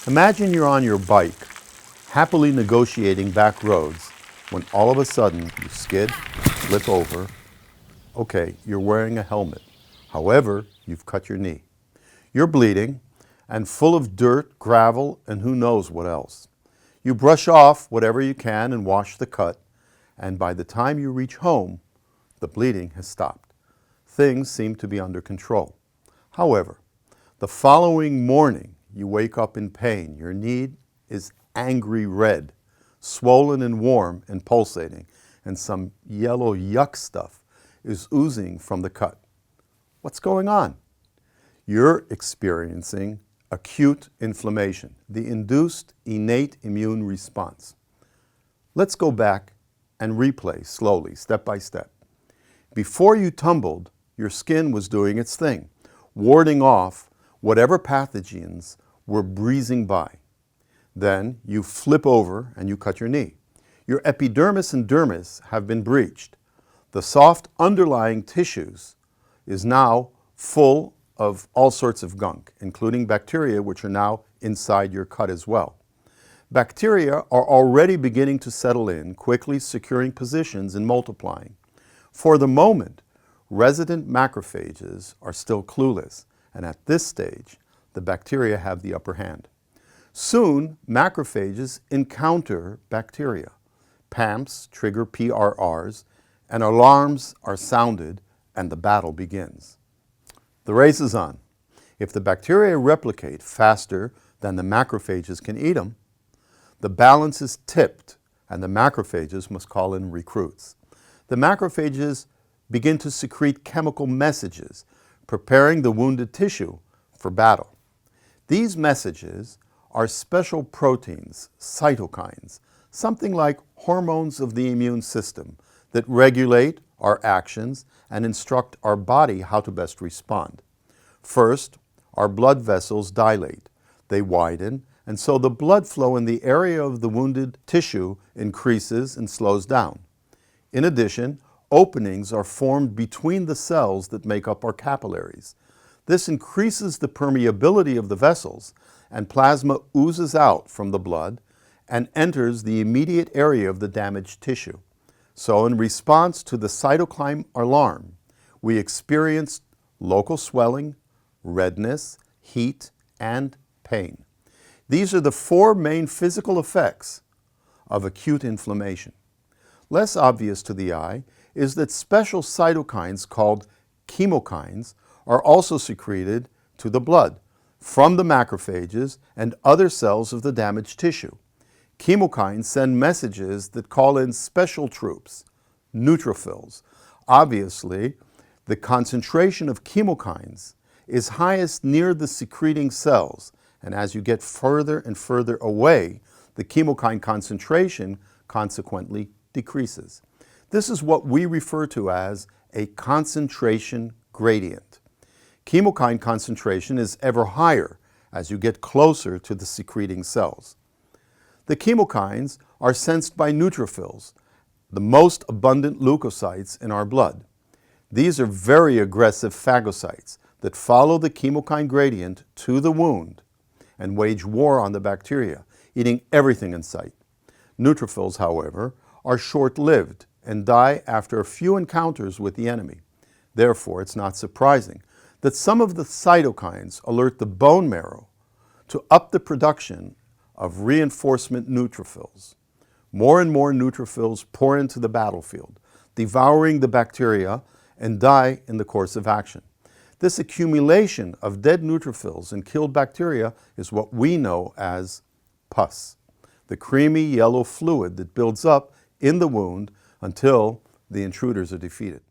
Imagine you're on your bike, happily negotiating back roads, when all of a sudden you skid, flip over. Okay, you're wearing a helmet. However, you've cut your knee. You're bleeding and full of dirt, gravel, and who knows what else. You brush off whatever you can and wash the cut, and by the time you reach home, the bleeding has stopped. Things seem to be under control. However, the following morning, you wake up in pain. Your knee is angry red, swollen and warm and pulsating, and some yellow yuck stuff is oozing from the cut. What's going on? You're experiencing acute inflammation, the induced innate immune response. Let's go back and replay slowly, step by step. Before you tumbled, your skin was doing its thing, warding off whatever pathogens were breezing by. Then you flip over and you cut your knee. Your epidermis and dermis have been breached. The soft underlying tissues is now full of all sorts of gunk, including bacteria, which are now inside your cut as well. Bacteria are already beginning to settle in, quickly securing positions and multiplying. For the moment, resident macrophages are still clueless, and at this stage, the bacteria have the upper hand. Soon, macrophages encounter bacteria. PAMPs trigger PRRs, and alarms are sounded, and the battle begins. The race is on. If the bacteria replicate faster than the macrophages can eat them, the balance is tipped, and the macrophages must call in recruits. The macrophages begin to secrete chemical messages, preparing the wounded tissue for battle. These messages are special proteins, cytokines, something like hormones of the immune system that regulate our actions and instruct our body how to best respond. First, our blood vessels dilate. They widen, and so the blood flow in the area of the wounded tissue increases and slows down. In addition, openings are formed between the cells that make up our capillaries. This increases the permeability of the vessels, and plasma oozes out from the blood and enters the immediate area of the damaged tissue. So in response to the cytokine alarm, we experience local swelling, redness, heat, and pain. These are the four main physical effects of acute inflammation. Less obvious to the eye is that special cytokines called chemokines are also secreted to the blood from the macrophages and other cells of the damaged tissue. Chemokines send messages that call in special troops, neutrophils. Obviously, the concentration of chemokines is highest near the secreting cells, and as you get further and further away, the chemokine concentration consequently decreases. This is what we refer to as a concentration gradient. Chemokine concentration is ever higher as you get closer to the secreting cells. The chemokines are sensed by neutrophils, the most abundant leukocytes in our blood. These are very aggressive phagocytes that follow the chemokine gradient to the wound and wage war on the bacteria, eating everything in sight. Neutrophils, however, are short-lived and die after a few encounters with the enemy. Therefore, it's not surprising that some of the cytokines alert the bone marrow to up the production of reinforcement neutrophils. More and more neutrophils pour into the battlefield, devouring the bacteria and die in the course of action. This accumulation of dead neutrophils and killed bacteria is what we know as pus, the creamy yellow fluid that builds up in the wound until the intruders are defeated.